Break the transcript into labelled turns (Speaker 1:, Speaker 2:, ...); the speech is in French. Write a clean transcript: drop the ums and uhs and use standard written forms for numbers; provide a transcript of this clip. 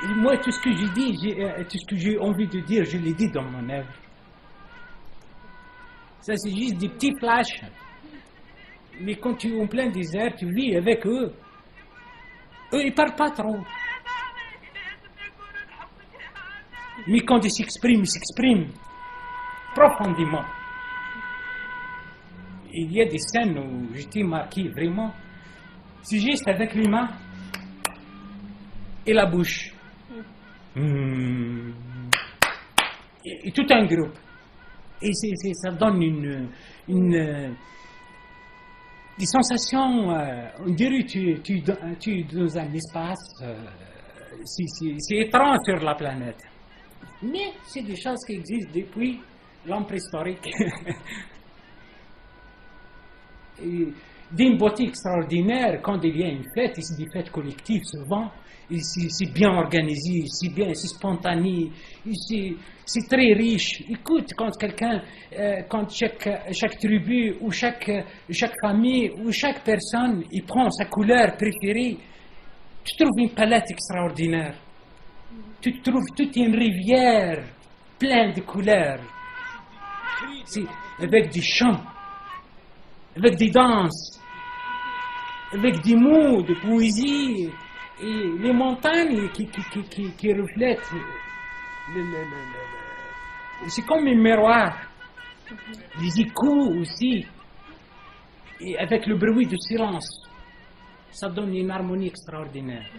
Speaker 1: Moi, tout ce que j'ai dit, tout ce que j'ai envie de dire, je l'ai dit dans mon œuvre. Ça, c'est juste des petits flashs. Mais quand tu es en plein désert, tu vis avec eux. Eux, ils parlent pas trop. Mais quand ils s'expriment profondément. Il y a des scènes où j'étais marqué vraiment. C'est juste avec les mains et la bouche. Et tout un groupe. Et ça donne des sensations, on dirait que tu es dans un espace, c'est étrange sur la planète. Mais c'est des choses qui existent depuis l'homme préhistorique. D'une beauté extraordinaire, quand il y a une fête, et c'est des fêtes collectives souvent, c'est bien organisé, c'est spontané, c'est très riche. Écoute, quand chaque tribu ou chaque famille ou chaque personne, il prend sa couleur préférée, tu trouves une palette extraordinaire. Tu trouves toute une rivière pleine de couleurs. Avec des chants, avec des danses, avec des mots de poésie, et les montagnes qui reflètent. C'est comme un miroir. Les échos aussi. Et avec le bruit du silence, ça donne une harmonie extraordinaire.